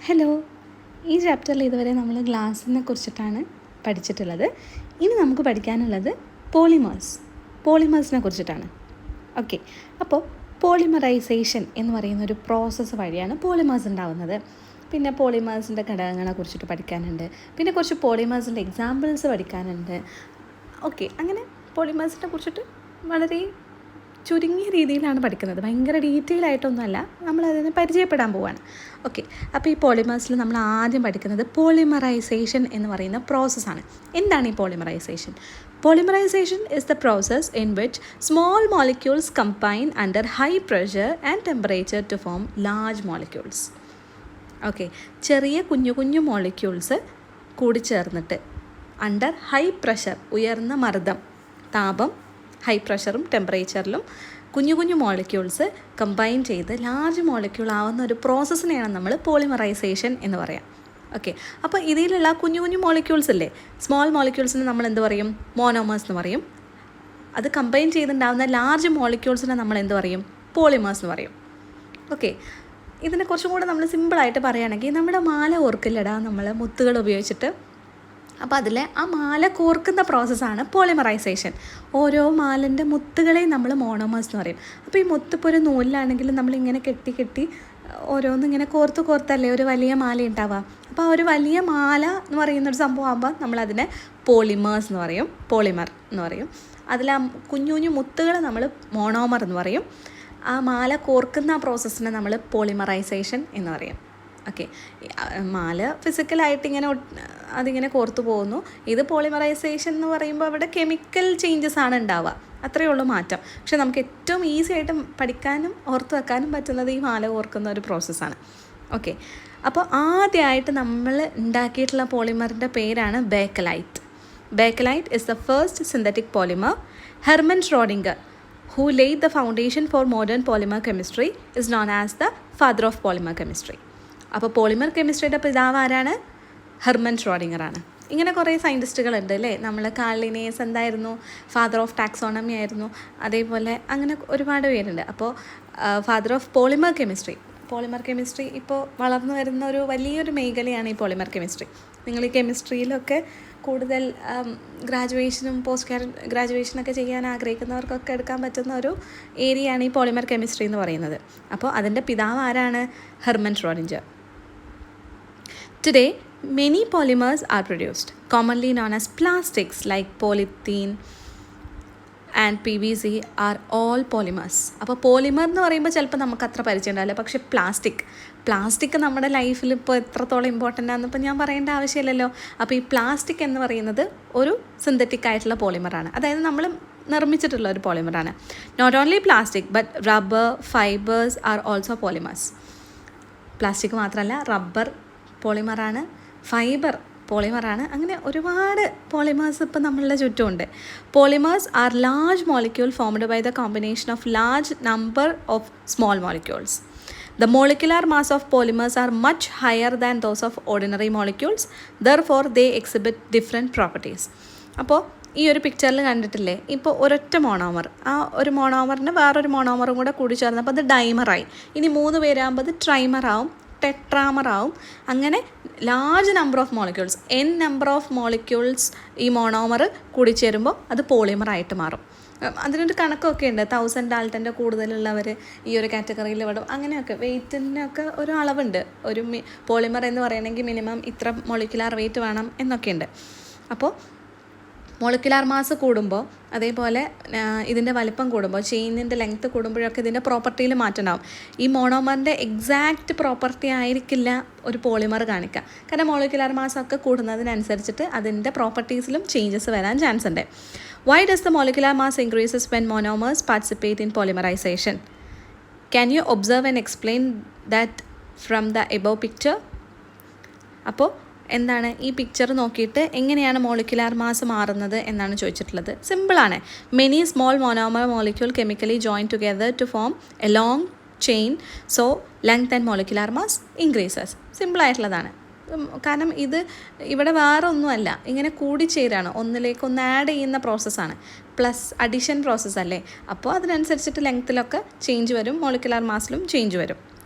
Hello, ഈ ചാപ്റ്ററിൽ ഇതുവരെ നമ്മൾ ഗ്ലാസിനെ കുറിച്ചിട്ടാണ് പഠിച്ചിട്ടുള്ളത്. ഇനി നമുക്ക് പഠിക്കാനുള്ളത് പോളിമേഴ്സിനെ കുറിച്ചിട്ടാണ്. ഓക്കെ, അപ്പോൾ പോളിമറൈസേഷൻ എന്ന് പറയുന്ന ഒരു പ്രോസസ്സ് വഴിയാണ് പോളിമേഴ്സ് ഉണ്ടാകുന്നത്. പിന്നെ പോളിമേഴ്സിൻ്റെ ഘടകങ്ങളെ കുറിച്ചിട്ട് പഠിക്കാനുണ്ട്, പിന്നെ കുറച്ച് പോളിമേഴ്സിൻ്റെ എക്സാമ്പിൾസ് പഠിക്കാനുണ്ട്. ഓക്കെ, അങ്ങനെ പോളിമേഴ്സിനെ കുറിച്ചിട്ട് വളരെ ചുരുങ്ങിയ രീതിയിലാണ് പഠിക്കുന്നത്, ഭയങ്കര ഡീറ്റെയിൽ ആയിട്ടൊന്നുമല്ല, നമ്മളതിനെ പരിചയപ്പെടാൻ പോവാണ്. ഓക്കെ, അപ്പോൾ ഈ പോളിമേഴ്സിൽ നമ്മൾ ആദ്യം പഠിക്കുന്നത് പോളിമറൈസേഷൻ എന്ന് പറയുന്ന പ്രോസസ്സാണ്. എന്താണ് ഈ polymerisation? Polymerization is the process in which small molecules combine under high pressure and temperature to form large molecules. Okay, ചെറിയ കുഞ്ഞു മോളിക്യൂൾസ് കൂടിച്ചേർന്നിട്ട് അണ്ടർ ഹൈ പ്രഷർ, ഉയർന്ന മർദ്ദം, താപം, ഹൈ പ്രഷറും ടെമ്പറേച്ചറിലും കുഞ്ഞു മോളിക്യൂൾസ് കമ്പൈൻ ചെയ്ത് ലാർജ് മോളിക്യൂൾ ആവുന്ന ഒരു പ്രോസസ്സിനെയാണ് നമ്മൾ പോളിമറൈസേഷൻ എന്ന് പറയാം. ഓക്കെ, അപ്പോൾ ഇതിലുള്ള കുഞ്ഞു മോളിക്യൂൾസ് ഇല്ലേ, സ്മോൾ മോളിക്യൂൾസിന് നമ്മൾ എന്ത് പറയും? മോണോമേഴ്സ് എന്ന് പറയും. അത് കമ്പൈൻ ചെയ്തുണ്ടാകുന്ന ലാർജ് മോളിക്യൂൾസിനെ നമ്മൾ എന്ത് പറയും? പോളിമേഴ്സ് എന്ന് പറയും. ഓക്കെ, ഇതിനെ കുറച്ചും കൂടെ നമ്മൾ സിമ്പിളായിട്ട് പറയുകയാണെങ്കിൽ, നമ്മുടെ മാല ഓർക്കില്ലടാ നമ്മൾ മുത്തുകൾ ഉപയോഗിച്ചിട്ട്, അപ്പോൾ അതിൽ ആ മാല കോർക്കുന്ന പ്രോസസ്സാണ് പോളിമറൈസേഷൻ. ഓരോ മാലിൻ്റെ മുത്തുകളെയും നമ്മൾ മോണോമേഴ്സ് എന്ന് പറയും. അപ്പോൾ ഈ മുത്തിപ്പോൾ ഒരു നൂലിലാണെങ്കിൽ നമ്മളിങ്ങനെ കെട്ടി ഓരോന്നിങ്ങനെ കോർത്തല്ലേ ഒരു വലിയ മാല ഉണ്ടാവുക. അപ്പോൾ ആ ഒരു വലിയ മാല എന്ന് പറയുന്നൊരു സംഭവം ആകുമ്പോൾ നമ്മളതിനെ പോളിമേഴ്സ് എന്ന് പറയും, പോളിമർ എന്ന് പറയും. അതിൽ ആ കുഞ്ഞു മുത്തുകൾ നമ്മൾ മോണോമർ എന്ന് പറയും. ആ മാല കോർക്കുന്ന ആ പ്രോസസ്സിനെ നമ്മൾ പോളിമറൈസേഷൻ എന്ന് പറയും. ഓക്കെ, മാല ഫിസിക്കലായിട്ട് അതിങ്ങനെ കോർത്തു പോകുന്നു. ഇത് പോളിമറൈസേഷൻ എന്ന് പറയുമ്പോൾ അവിടെ കെമിക്കൽ ചേഞ്ചസ് ആണ് ഉണ്ടാവുക, അത്രയേ ഉള്ളൂ മാറ്റം. പക്ഷെ നമുക്ക് ഏറ്റവും ഈസി ആയിട്ട് പഠിക്കാനും ഓർത്ത് വെക്കാനും പറ്റുന്നത് ഈ മാല കോർക്കുന്ന ഒരു പ്രോസസ്സാണ്. ഓക്കെ, അപ്പോൾ ആദ്യമായിട്ട് നമ്മൾ ഉണ്ടാക്കിയിട്ടുള്ള പോളിമറിൻ്റെ പേരാണ് Bakelite. Bakelite is the first synthetic polymer. Hermann Schrodinger, who laid the foundation for modern polymer chemistry, is known as the father of polymer chemistry. അപ്പോൾ പോളിമർ കെമിസ്ട്രിയുടെ പിതാവ് ആരാണ്? ഹെർമൻ ഷ്രോഡിംഗറാണ്. ഇങ്ങനെ കുറേ സയൻറ്റിസ്റ്റുകളുണ്ട് അല്ലേ. നമ്മൾ കാർൽ ലിനേയസ് എന്തായിരുന്നു? ഫാദർ ഓഫ് ടാക്സോണമി ആയിരുന്നു. അതേപോലെ അങ്ങനെ ഒരുപാട് പേരുണ്ട്. അപ്പോൾ ഫാദർ ഓഫ് പോളിമർ കെമിസ്ട്രി ഇപ്പോൾ വളർന്നു വരുന്ന ഒരു വലിയൊരു മേഖലയാണ് ഈ പോളിമർ കെമിസ്ട്രി. നിങ്ങൾ ഈ കെമിസ്ട്രിയിലൊക്കെ കൂടുതൽ ഗ്രാജുവേഷനും പോസ്റ്റ് ഗ്രാജുവേഷനൊക്കെ ചെയ്യാൻ ആഗ്രഹിക്കുന്നവർക്കൊക്കെ എടുക്കാൻ പറ്റുന്ന ഒരു ഏരിയയാണ് ഈ പോളിമർ കെമിസ്ട്രി എന്ന് പറയുന്നത്. അപ്പോൾ അതിൻ്റെ പിതാവ് ആരാണ്? Hermann Schrodinger. Today, many polymers are produced, commonly known as plastics like polythene and PVC are all polymers. അപ്പോൾ പോളിമർ എന്ന് പറയുമ്പോൾ ചിലപ്പോൾ നമുക്ക് അത്ര പരിചയം ഉണ്ടാവില്ല. പക്ഷേ പ്ലാസ്റ്റിക് നമ്മുടെ ലൈഫിൽ ഇപ്പോൾ എത്രത്തോളം ഇമ്പോർട്ടൻ്റ് ആണെന്ന് ഇപ്പോൾ ഞാൻ പറയേണ്ട ആവശ്യമില്ലല്ലോ. അപ്പോൾ ഈ പ്ലാസ്റ്റിക് എന്ന് പറയുന്നത് ഒരു സിന്തറ്റിക് ആയിട്ടുള്ള പോളിമറാണ്, അതായത് നമ്മൾ നിർമ്മിച്ചിട്ടുള്ള ഒരു പോളിമറാണ്. Not only plastic but rubber, fibres are also polymers. Plastic മാത്രമല്ല, റബ്ബർ പോളിമറാണ്, ഫൈബർ പോളിമറാണ്, അങ്ങനെ ഒരുപാട് പോളിമേഴ്സ് ഇപ്പോൾ നമ്മളുടെ ചുറ്റുമുണ്ട്. Polymers are large molecule formed by the combination of large number of small molecules. The molecular mass of polymers are much higher than those of ordinary molecules. Therefore, they exhibit different properties. അപ്പോൾ ഈ ഒരു പിക്ചറിൽ കണ്ടിട്ടില്ലേ, ഇപ്പോൾ ഒരൊറ്റ monomer, ആ ഒരു മോണോമറിന് വേറൊരു മോണോമറും കൂടെ കൂടി ചേർന്നപ്പോൾ അത് ഡൈമറായി. ഇനി 3 പേരാകുമ്പോൾ അത് ട്രൈമറാവും, ടെട്രാമറാവും. അങ്ങനെ large number of molecules, n number of molecules ഈ മോണോമർ കൂടിച്ചേരുമ്പോൾ അത് പോളിമറായിട്ട് മാറും. അതിനൊരു കണക്കൊക്കെ ഉണ്ട്. 1000 ഡാൾട്ടൻ്റെ കൂടുതലുള്ളവർ ഈ ഒരു കാറ്റഗറിയിൽ വിടും. അങ്ങനെയൊക്കെ വെയ്റ്റിനൊക്കെ ഒരു അളവുണ്ട്. ഒരു പോളിമർ എന്ന് പറയണമെങ്കിൽ മിനിമം ഇത്ര മോളിക്കുലാർ വെയിറ്റ് വേണം എന്നൊക്കെയുണ്ട്. അപ്പോൾ മോളിക്കുലാർ മാസ് കൂടുമ്പോൾ, അതേപോലെ ഇതിൻ്റെ വലിപ്പം കൂടുമ്പോൾ, ചെയിനിൻ്റെ ലെങ്ത്ത് കൂടുമ്പോഴൊക്കെ ഇതിൻ്റെ പ്രോപ്പർട്ടിയിൽ മാറ്റം ഉണ്ടാവും. ഈ മോണോമറിൻ്റെ എക്സാക്റ്റ് പ്രോപ്പർട്ടി ആയിരിക്കില്ല ഒരു പോളിമർ കാണിക്കുക. കാരണം മോളിക്കുലാർ മാസൊക്കെ കൂടുന്നതിനനുസരിച്ചിട്ട് അതിൻ്റെ പ്രോപ്പർട്ടീസിലും ചേഞ്ചസ് വരാൻ ചാൻസ് ഉണ്ട്. Why does the molecular mass increases when monomers participate in polymerization? Can you observe and explain that from the above picture? അപ്പോൾ എന്താണ് ഈ പിക്ചർ നോക്കിയിട്ട് എങ്ങനെയാണ് മോളിക്കുലാർ മാസ് മാറുന്നത് എന്നാണ് ചോദിച്ചിട്ടുള്ളത്. സിമ്പിളാണ്. Many small monomer molecule chemically join together to form a long chain, so length and molecular mass increases. സിമ്പിളായിട്ടുള്ളതാണ്. കാരണം ഇത് ഇവിടെ വേറെ ഒന്നുമല്ല, ഇങ്ങനെ കൂടിച്ചേരാണ്, ഒന്നിലേക്കൊന്ന് ആഡ് ചെയ്യുന്ന പ്രോസസ്സാണ്. പ്ലസ് അഡീഷൻ പ്രോസസ്സ് അല്ലേ. അപ്പോൾ അതിനനുസരിച്ചിട്ട് ലെങ്ത്തിലൊക്കെ ചേഞ്ച് വരും, മോളിക്കുലാർ മാസിലും ചേഞ്ച് വരും.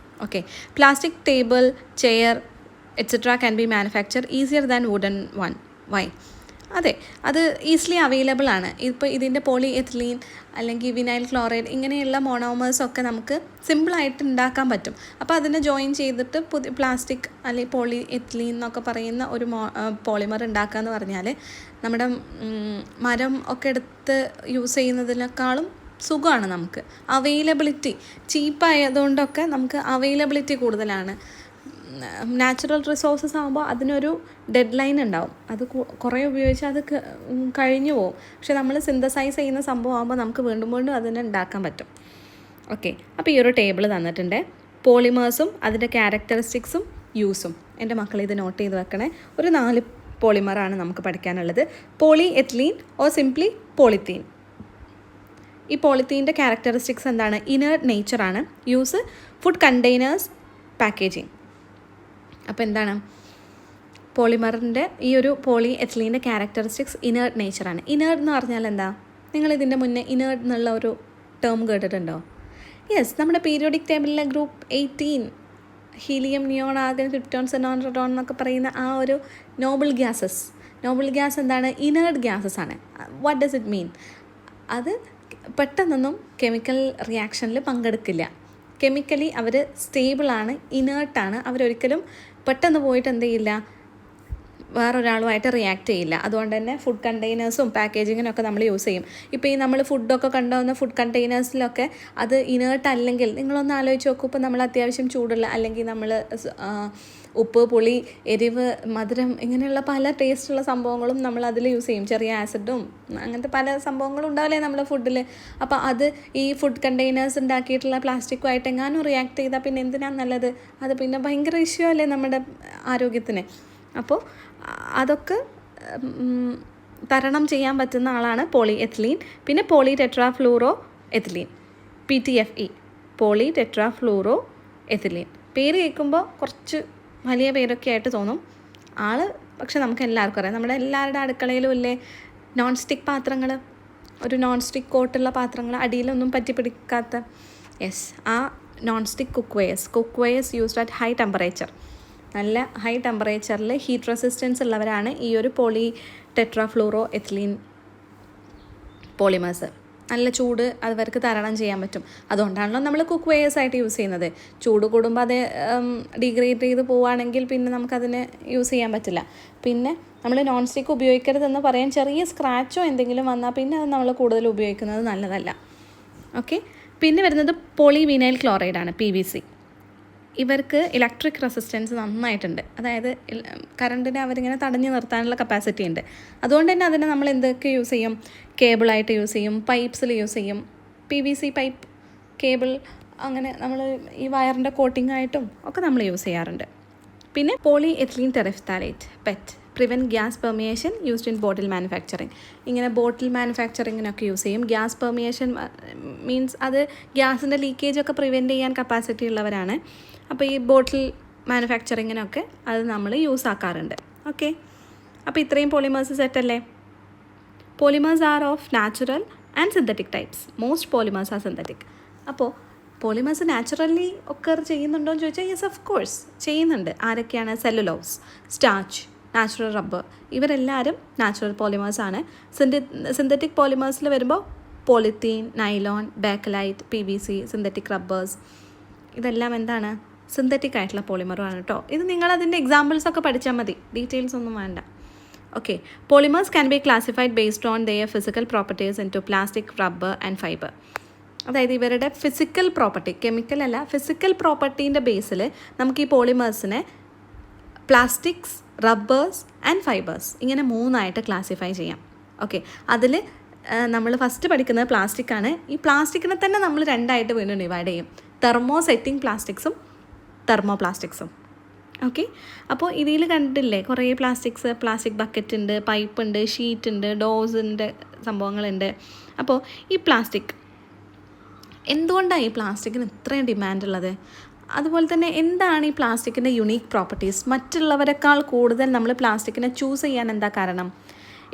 Okay, plastic table, chair, etcetera can be manufacture easier than wooden one. Why? അതെ, അത് ഈസിലി അവൈലബിൾ ആണ്. ഇപ്പോൾ ഇതിൻ്റെ പോളി എത്തിലീൻ അല്ലെങ്കിൽ വിനൈൽ ക്ലോറൈഡ് ഇങ്ങനെയുള്ള മോണോമേഴ്സൊക്കെ നമുക്ക് സിമ്പിളായിട്ട് ഉണ്ടാക്കാൻ പറ്റും. അപ്പോൾ അതിനെ ജോയിൻ ചെയ്തിട്ട് പുതിയ പ്ലാസ്റ്റിക് അല്ലെങ്കിൽ പോളി എത്തിലീൻ എന്നൊക്കെ പറയുന്ന ഒരു പോളിമർ ഉണ്ടാക്കുക എന്ന് പറഞ്ഞാൽ നമ്മുടെ മരം ഒക്കെ എടുത്ത് യൂസ് ചെയ്യുന്നതിനേക്കാളും സുഖമാണ് നമുക്ക്. അവൈലബിലിറ്റി ചീപ്പായതുകൊണ്ടൊക്കെ നമുക്ക് അവൈലബിലിറ്റി കൂടുതലാണ്. നാച്ചുറൽ റിസോഴ്സസ് ആകുമ്പോൾ അതിനൊരു ഡെഡ് ലൈൻ ഉണ്ടാവും. അത് കുറേ ഉപയോഗിച്ച് അത് കഴിഞ്ഞു പോകും. പക്ഷെ നമ്മൾ സിന്തസൈസ് ചെയ്യുന്ന സംഭവം ആകുമ്പോൾ നമുക്ക് വീണ്ടും വീണ്ടും അതിനെ ഉണ്ടാക്കാൻ പറ്റും. ഓക്കെ, അപ്പോൾ ഈ ഒരു ടേബിൾ തന്നിട്ടുണ്ട്. പോളിമേഴ്സും അതിൻ്റെ ക്യാരക്ടറിസ്റ്റിക്സും യൂസും. എൻ്റെ മക്കൾ ഇത് നോട്ട് ചെയ്ത് വെക്കണേ. ഒരു 4 പോളിമറാണ് നമുക്ക് പഠിക്കാനുള്ളത്. Poly ethylene or simply polythene. ഈ പോളിത്തീൻ്റെ ക്യാരക്ടറിസ്റ്റിക്സ് എന്താണ്? ഇനേർട്ട് നേച്ചറാണ്. Use food containers, packaging. അപ്പോൾ എന്താണ് പോളിമറിൻ്റെ ഈ ഒരു പോളി എത്തിലീൻ്റെ ക്യാരക്ടറിസ്റ്റിക്സ്? ഇനേർട്ട് നേച്ചറാണ്. ഇനേർട്ട് എന്ന് പറഞ്ഞാൽ എന്താ? നിങ്ങളിതിൻ്റെ മുന്നേ ഇനേർട്ട് എന്നുള്ള ഒരു ടേം കേട്ടിട്ടുണ്ടോ? യെസ്, നമ്മുടെ പീരിയോഡിക് ടേബിളിലെ group 18 helium, neon, argon, krypton, xenon, radon എന്നൊക്കെ പറയുന്ന ആ ഒരു നോബിൾ ഗ്യാസസ്. നോബിൾ ഗ്യാസ് എന്താണ്? ഇനേർട്ട് ഗ്യാസസ് ആണ്. What does it mean? അത് പെട്ടെന്നൊന്നും കെമിക്കൽ റിയാക്ഷനിൽ പങ്കെടുക്കില്ല. കെമിക്കലി അവർ സ്റ്റേബിളാണ്, ഇനേർട്ടാണ്. അവരൊരിക്കലും പെട്ടെന്ന് പോയിട്ട് എന്ത് ചെയ്യില്ല, വേറൊരാളുമായിട്ട് റിയാക്ട് ചെയ്യില്ല. അതുകൊണ്ട് തന്നെ ഫുഡ് കണ്ടെയ്നേഴ്സും പാക്കേജിങ്ങിനൊക്കെ നമ്മൾ യൂസ് ചെയ്യും. ഇപ്പോൾ ഈ നമ്മൾ ഫുഡൊക്കെ കൊണ്ടുവന്ന ഫുഡ് കണ്ടെയ്നേഴ്സിലൊക്കെ അത് ഇനേർട്ട് അല്ലെങ്കിൽ നിങ്ങളൊന്ന് ആലോചിച്ച് നോക്കൂ. ഇപ്പോൾ നമ്മൾ അത്യാവശ്യം ചൂടുള്ള അല്ലെങ്കിൽ നമ്മൾ ഉപ്പ്, പുളി, എരിവ്, മധുരം ഇങ്ങനെയുള്ള പല ടേസ്റ്റുള്ള സംഭവങ്ങളും നമ്മൾ അതിൽ യൂസ് ചെയ്യും. ചെറിയ ആസിഡും അങ്ങനത്തെ പല സംഭവങ്ങളും ഉണ്ടാവില്ലേ നമ്മുടെ ഫുഡിൽ. അപ്പോൾ അത് ഈ ഫുഡ് കണ്ടെയ്നേഴ്സ് ഉണ്ടാക്കിയിട്ടുള്ള പ്ലാസ്റ്റിക്കുമായിട്ട് എങ്ങാനും റിയാക്ട് ചെയ്താൽ പിന്നെ എന്തിനാണ് നല്ലത്? അത് പിന്നെ ഭയങ്കര ഇഷ്യൂ അല്ലേ നമ്മുടെ ആരോഗ്യത്തിന്. അപ്പോൾ അതൊക്കെ തരണം ചെയ്യാൻ പറ്റുന്ന ആളാണ് പോളി എത്തിലീൻ. പിന്നെ poly tetrafluoro ethylene, PTFE, poly tetrafluoro ethylene. പേര് കേൾക്കുമ്പോൾ കുറച്ച് വലിയ പേരൊക്കെ ആയിട്ട് തോന്നും. പക്ഷെ നമുക്ക് എല്ലാവർക്കും അറിയാം. നമ്മുടെ എല്ലാവരുടെ അടുക്കളയിലും ഇല്ലേ നോൺ സ്റ്റിക്ക് പാത്രങ്ങൾ, ഒരു നോൺ സ്റ്റിക്ക് കോട്ടുള്ള പാത്രങ്ങൾ, അടിയിലൊന്നും പറ്റി പിടിക്കാത്ത. യെസ്, ആ non stick cook wares used at high temperature. നല്ല ഹൈ ടെമ്പറേച്ചറിൽ ഹീറ്റ് റെസിസ്റ്റൻസ് ഉള്ളവരാണ് ഈ ഒരു പോളി ടെട്രാഫ്ലൂറോ എത്തിലീൻ പോളിമേഴ്സ്. നല്ല ചൂട് അവർക്ക് തരണം ചെയ്യാൻ പറ്റും. അതുകൊണ്ടാണല്ലോ നമ്മൾ കുക്ക് വെയേഴ്സായിട്ട് യൂസ് ചെയ്യുന്നത്. ചൂട് കൂടുമ്പോൾ അത് ഡീഗ്രേഡ് ചെയ്ത് പോവുകയാണെങ്കിൽ പിന്നെ നമുക്കതിന് യൂസ് ചെയ്യാൻ പറ്റില്ല. പിന്നെ നമ്മൾ നോൺ സ്റ്റിക്ക് ഉപയോഗിക്കരുതെന്ന് പറയാൻ ചെറിയ സ്ക്രാച്ചോ എന്തെങ്കിലും വന്നാൽ പിന്നെ അത് നമ്മൾ കൂടുതൽ ഉപയോഗിക്കുന്നത് നല്ലതല്ല. ഓക്കെ, പിന്നെ വരുന്നത് പോളി വിനൈൽ ക്ലോറൈഡാണ്, PVC. ഇവർക്ക് ഇലക്ട്രിക് റെസിസ്റ്റൻസ് നന്നായിട്ടുണ്ട്. അതായത് കറണ്ടിനെ അവരിങ്ങനെ തടഞ്ഞു നിർത്താനുള്ള കപ്പാസിറ്റി ഉണ്ട്. അതുകൊണ്ട് തന്നെ അതിനെ നമ്മൾ എന്തൊക്കെ യൂസ് ചെയ്യും? കേബിളായിട്ട് യൂസ് ചെയ്യും, പൈപ്പ്സിൽ യൂസ് ചെയ്യും. PVC പൈപ്പ്, കേബിൾ, അങ്ങനെ നമ്മൾ ഈ വയറിൻ്റെ കോട്ടിങ്ങായിട്ടും ഒക്കെ നമ്മൾ യൂസ് ചെയ്യാറുണ്ട്. പിന്നെ poly ethylene terephthalate, PET, prevent gas permeation used in bottle manufacturing. ഇങ്ങനെ ബോട്ടിൽ മാനുഫാക്ചറിങ്ങിനൊക്കെ യൂസ് ചെയ്യും. ഗ്യാസ് പെർമിയേഷൻ മീൻസ് അത് ഗ്യാസിൻ്റെ ലീക്കേജൊക്കെ പ്രിവെൻറ്റ് ചെയ്യാൻ കപ്പാസിറ്റി ഉള്ളവരാണ്. അപ്പോൾ ഈ ബോട്ടിൽ മാനുഫാക്ചറിങ്ങിനൊക്കെ അത് നമ്മൾ യൂസ് ആക്കാറുണ്ട്. ഓക്കെ, അപ്പോൾ ഇത്രയും പോളിമേഴ്സ് സെറ്റല്ലേ? Polymers are of natural and synthetic types. Most polymers are synthetic. അപ്പോൾ പോളിമേഴ്സ് നാച്ചുറലി ഒക്കർ ചെയ്യുന്നുണ്ടോ എന്ന് ചോദിച്ചാൽ യെസ്, ഓഫ് കോഴ്സ് ചെയ്യുന്നുണ്ട്. ആരൊക്കെയാണ്? സെല്ലുലോസ്, സ്റ്റാർച്ച്, നാച്ചുറൽ റബ്ബർ, ഇവരെല്ലാവരും നാച്ചുറൽ പോളിമേഴ്സാണ്. സിന്തറ്റിക് പോളിമേഴ്സിൽ വരുമ്പോൾ polythene, nylon, bakelite, PVC, synthetic rubbers, ഇതെല്ലാം എന്താണ്? സിന്തറ്റിക് ആയിട്ടുള്ള പോളിമറുമാണ് കേട്ടോ. ഇത് നിങ്ങളതിൻ്റെ എക്സാമ്പിൾസൊക്കെ പഠിച്ചാൽ മതി, ഡീറ്റെയിൽസ് ഒന്നും വേണ്ട. Okay, polymers can be classified based on their physical properties into plastic, rubber and fibre. അതായത് ഇവരുടെ ഫിസിക്കൽ പ്രോപ്പർട്ടി, കെമിക്കൽ അല്ല, ഫിസിക്കൽ പ്രോപ്പർട്ടീൻ്റെ ബേസിൽ നമുക്ക് ഈ പോളിമേഴ്സിനെ പ്ലാസ്റ്റിക്സ്, റബ്ബേഴ്സ് ആൻഡ് ഫൈബേഴ്സ് ഇങ്ങനെ 3ആയിട്ട് ക്ലാസിഫൈ ചെയ്യാം. ഓക്കെ, അതിൽ നമ്മൾ ഫസ്റ്റ് പഠിക്കുന്നത് പ്ലാസ്റ്റിക്കാണ്. ഈ പ്ലാസ്റ്റിക്കിനെ തന്നെ നമ്മൾ 2ആയിട്ട് വീണ്ടും ഡിവൈഡ് ചെയ്യും. തെർമോ സെറ്റിംഗ് പ്ലാസ്റ്റിക്സും തെർമോ പ്ലാസ്റ്റിക്സും. ഓക്കെ, അപ്പോൾ ഇതിൽ കണ്ടിട്ടില്ലേ കുറേ പ്ലാസ്റ്റിക് ബക്കറ്റ് ഉണ്ട്, പൈപ്പ് ഉണ്ട്, ഷീറ്റ് ഉണ്ട്, ഡോസിൻ്റെ സംഭവങ്ങളുണ്ട്. അപ്പോൾ ഈ പ്ലാസ്റ്റിക് എന്തുകൊണ്ടാണ് ഈ പ്ലാസ്റ്റിക്കിന് ഇത്രയും ഡിമാൻഡുള്ളത്? അതുപോലെ തന്നെ എന്താണ് ഈ പ്ലാസ്റ്റിക്കിൻ്റെ യുണീക്ക് പ്രോപ്പർട്ടീസ്? മറ്റുള്ളവരെക്കാൾ കൂടുതൽ നമ്മൾ പ്ലാസ്റ്റിക്കിനെ ചൂസ് ചെയ്യാൻ എന്താ കാരണം?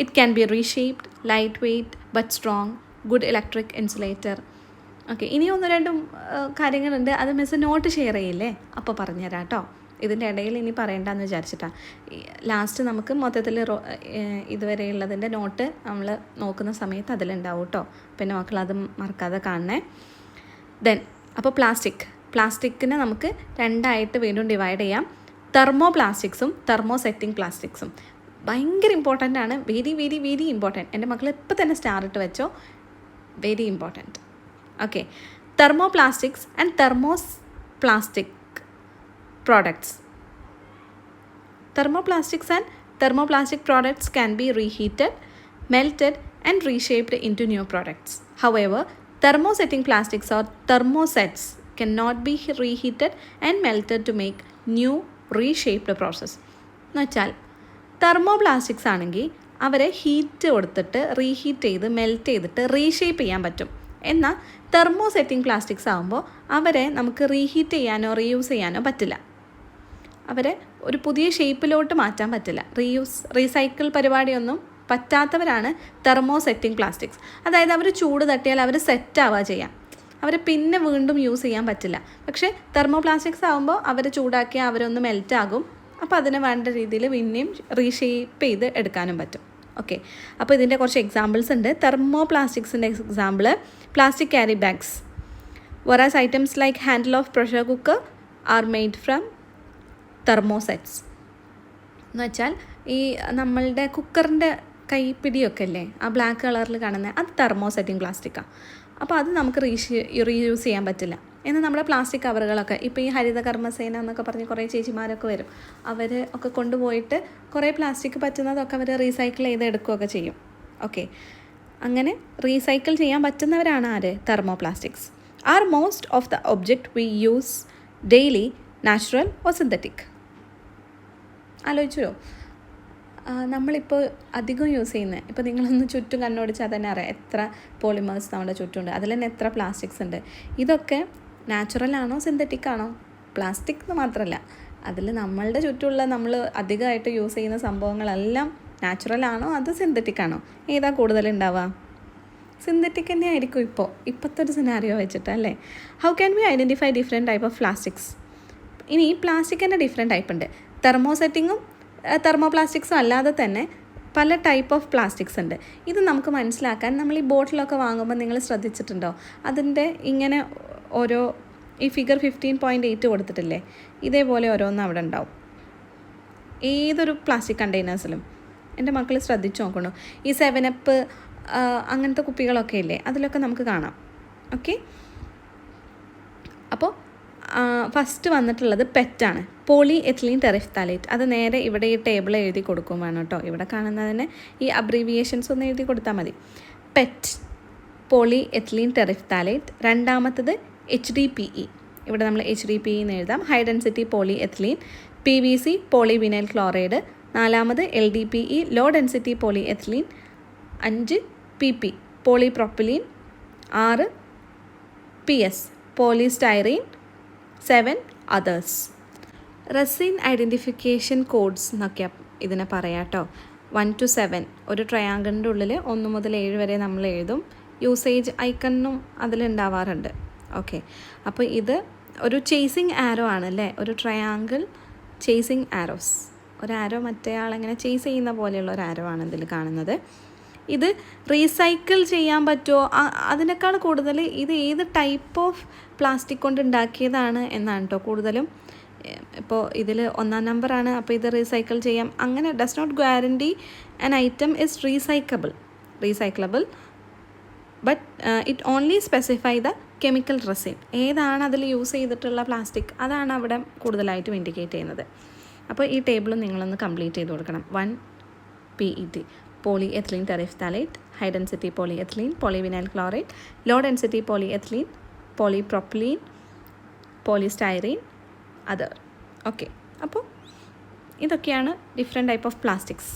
It can be reshaped, light weight but strong, good electric insulator. Okay, ഇനി 1-2 കാര്യങ്ങളുണ്ട്. അത് മിസ് നോട്ട് ഷെയർ ചെയ്യില്ലേ? അപ്പോൾ പറഞ്ഞുതരാം കേട്ടോ. ഇതിൻ്റെ ഇടയിൽ ഇനി പറയണ്ടെന്ന് വിചാരിച്ചിട്ടാണ്. ലാസ്റ്റ് നമുക്ക് മൊത്തത്തിൽ ഇതുവരെയുള്ളതിൻ്റെ നോട്ട് നമ്മൾ നോക്കുന്ന സമയത്ത് അതിലുണ്ടാവും കേട്ടോ. പിന്നെ മക്കളത് മറക്കാതെ കാണണേ. ദെൻ അപ്പോൾ പ്ലാസ്റ്റിക്കിനെ നമുക്ക് രണ്ടായിട്ട് വീണ്ടും ഡിവൈഡ് ചെയ്യാം. തെർമോ പ്ലാസ്റ്റിക്സും തെർമോ സെറ്റിംഗ് പ്ലാസ്റ്റിക്സും ഭയങ്കര ഇമ്പോർട്ടൻ്റ് ആണ്. Very very very important. എൻ്റെ മക്കൾ ഇപ്പോൾ തന്നെ സ്റ്റാർ ഇട്ട് വെച്ചോ. Very important. Okay, thermo plastics and thermoplastic products. Thermoplastics and thermoplastic products can be reheated, melted and reshaped into new products. However, thermosetting plastics or thermosets cannot be reheated and melted to make new reshaped process. എന്നുവെച്ചാൽ thermoplastics ആണെങ്കിൽ അവരെ heat കൊടുത്തിട്ട് reheat ചെയ്ത് melt ചെയ്തിട്ട് reshape ചെയ്യാൻ പറ്റും. എന്നാൽ thermosetting plastics ആകുമ്പോൾ അവരെ നമുക്ക് റീഹീറ്റ് ചെയ്യാനോ റീയൂസ് ചെയ്യാനോ പറ്റില്ല. അവരെ ഒരു പുതിയ ഷേപ്പിലോട്ട് മാറ്റാൻ പറ്റില്ല. റീസൈക്കിൾ പരിപാടിയൊന്നും പറ്റാത്തവരാണ് തെർമോസെറ്റിംഗ് പ്ലാസ്റ്റിക്സ്. അതായത് അവർ ചൂട് തട്ടിയാൽ അവർ സെറ്റാവുക ചെയ്യാം, അവരെ പിന്നെ വീണ്ടും യൂസ് ചെയ്യാൻ പറ്റില്ല. പക്ഷേ തെർമോപ്ലാസ്റ്റിക്സ് ആകുമ്പോൾ അവർ ചൂടാക്കിയാൽ അവരൊന്ന് മെൽറ്റാകും. അപ്പോൾ അതിന് വേണ്ട രീതിയിൽ പിന്നെയും റീഷേപ്പ് ചെയ്ത് എടുക്കാനും പറ്റും. ഓക്കെ, അപ്പോൾ ഇതിൻ്റെ കുറച്ച് എക്സാമ്പിൾസ് ഉണ്ട്. തെർമോപ്ലാസ്റ്റിക്സിൻ്റെ example plastic carry bags, whereas items like handle of pressure cooker are made from thermosets. എന്ന് വെച്ചാൽ ഈ നമ്മളുടെ കുക്കറിൻ്റെ കൈപ്പിടിയൊക്കെ അല്ലേ ആ ബ്ലാക്ക് കളറിൽ കാണുന്നത്, അത് തെർമോസെറ്റിംഗ് പ്ലാസ്റ്റിക്കാണ്. അപ്പോൾ അത് നമുക്ക് റീയൂസ് ചെയ്യാൻ പറ്റില്ല. എന്നാൽ നമ്മുടെ പ്ലാസ്റ്റിക് കവറുകളൊക്കെ ഇപ്പോൾ ഈ ഹരിത കർമ്മസേന എന്നൊക്കെ പറഞ്ഞ് കുറേ ചേച്ചിമാരൊക്കെ വരും. അവർ ഒക്കെ കൊണ്ടുപോയിട്ട് കുറേ പ്ലാസ്റ്റിക് പറ്റുന്നതൊക്കെ അവർ റീസൈക്കിൾ ചെയ്ത് എടുക്കുകയൊക്കെ ചെയ്യും. ഓക്കെ, അങ്ങനെ റീസൈക്കിൾ ചെയ്യാൻ പറ്റുന്നവരാണ് ആര്? Thermoplastics. Are most of the object we use daily natural or synthetic? ആലോചിച്ചോ, നമ്മളിപ്പോൾ അധികം യൂസ് ചെയ്യുന്നത്, ഇപ്പോൾ നിങ്ങളൊന്ന് ചുറ്റും കണ്ണോടിച്ചാൽ തന്നെ അറിയാം എത്ര പോളിമേഴ്സ് നമ്മുടെ ചുറ്റുമുണ്ട്, അതിൽ തന്നെ എത്ര പ്ലാസ്റ്റിക്സ് ഉണ്ട്. ഇതൊക്കെ നാച്ചുറലാണോ സിന്തറ്റിക് ആണോ? പ്ലാസ്റ്റിക് എന്ന് മാത്രമല്ല, അതിൽ നമ്മളുടെ ചുറ്റുമുള്ള നമ്മൾ അധികമായിട്ട് യൂസ് ചെയ്യുന്ന സംഭവങ്ങളെല്ലാം നാച്ചുറലാണോ അത് സിന്തറ്റിക് ആണോ? ഏതാ കൂടുതലുണ്ടാവുക? സിന്തറ്റിക് തന്നെ ആയിരിക്കും ഇപ്പോഴത്തെ ഒരു സിനാരിയോ വെച്ചിട്ട് അല്ലേ. How can we identify different type of plastics? ഇനി പ്ലാസ്റ്റിക്കിൻ്റെ ഡിഫറെൻറ്റ് ടൈപ്പ് ഉണ്ട്. തെർമോസെറ്റിങ്ങും തെർമോപ്ലാസ്റ്റിക്സും അല്ലാതെ തന്നെ പല ടൈപ്പ് ഓഫ് പ്ലാസ്റ്റിക്സ് ഉണ്ട്. ഇത് നമുക്ക് മനസ്സിലാക്കാൻ നമ്മൾ ഈ ബോട്ടിലൊക്കെ വാങ്ങുമ്പോൾ നിങ്ങൾ ശ്രദ്ധിച്ചിട്ടുണ്ടോ, അതിൻ്റെ ഇങ്ങനെ ഓരോ ഈ ഫിഗർ 15.8 കൊടുത്തിട്ടില്ലേ, ഇതേപോലെ ഓരോന്നും അവിടെ ഉണ്ടാവും ഏതൊരു പ്ലാസ്റ്റിക് കണ്ടെയ്നേഴ്സിലും. എൻ്റെ മക്കൾ ശ്രദ്ധിച്ച് നോക്കണു. ഈ 7up അങ്ങനത്തെ കുപ്പികളൊക്കെ ഇല്ലേ, അതിലൊക്കെ നമുക്ക് കാണാം. ഓക്കെ, അപ്പോൾ ഫസ്റ്റ് വന്നിട്ടുള്ളത് പെറ്റാണ്, പോളി എത്തിലീൻ ടെറിഫ്താലേറ്റ്. അത് നേരെ ഇവിടെ ഈ ടേബിൾ എഴുതി കൊടുക്കും വേണം കേട്ടോ. ഇവിടെ കാണുന്നതിന് ഈ അബ്രീവിയേഷൻസ് ഒന്ന് എഴുതി കൊടുത്താൽ മതി. PET, poly ethylene terephthalate. രണ്ടാമത്തത് HDPE, ഇവിടെ നമ്മൾ HDPE എന്ന് എഴുതാം, high density poly ethylene. PVC, poly vinyl chloride. നാലാമത് LDPE, low density poly ethylene. 5 PP, poly propylene. 6 PS, polystyrene. 7 others. Resin identification codes എന്നൊക്കെ ഇതിനെ പറയാം കേട്ടോ. 1 to 7 ഒരു ട്രയാങ്കിളിൻ്റെ ഉള്ളിൽ 1 മുതൽ 7 വരെ നമ്മൾ എഴുതും. യൂസേജ് ഐക്കണും അതിലുണ്ടാവാറുണ്ട്. ഓക്കെ, അപ്പോൾ ഇത് ഒരു ചേസിങ് ആരോ ആണല്ലേ, ഒരു ട്രയാങ്കിൾ ചേസിങ് ആരോസ്. ഒരു ആരോ മറ്റേ ആളെങ്ങനെ ചേസ് ചെയ്യുന്ന പോലെയുള്ള ഒരു ആരോ ആണ് ഇതിൽ കാണുന്നത്. ഇത് റീസൈക്കിൾ ചെയ്യാൻ പറ്റുമോ? അതിനേക്കാൾ കൂടുതൽ ഇത് ഏത് ടൈപ്പ് ഓഫ് പ്ലാസ്റ്റിക് കൊണ്ട് ഉണ്ടാക്കിയതാണ് എന്നാണ് കേട്ടോ കൂടുതലും. ഇപ്പോൾ ഇതിൽ 1ാം നമ്പറാണ്, അപ്പോൾ ഇത് റീസൈക്കിൾ ചെയ്യാം അങ്ങനെ. Does not guarantee an item is recyclable but it only specify the chemical resin. ഏതാണ് അതിൽ യൂസ് ചെയ്തിട്ടുള്ള പ്ലാസ്റ്റിക്, അതാണ് അവിടെ കൂടുതലായിട്ടും ഇൻഡിക്കേറ്റ് ചെയ്യുന്നത്. അപ്പോൾ ഈ ടേബിളും നിങ്ങളൊന്ന് കംപ്ലീറ്റ് ചെയ്ത് കൊടുക്കണം. 1 PET, poly ethylene terephthalate, high density poly ethylene, polyvinyl chloride, low density poly ethylene, polypropylene, polystyrene, other. Okay, അപ്പോൾ ഇതൊക്കെയാണ് different type of plastics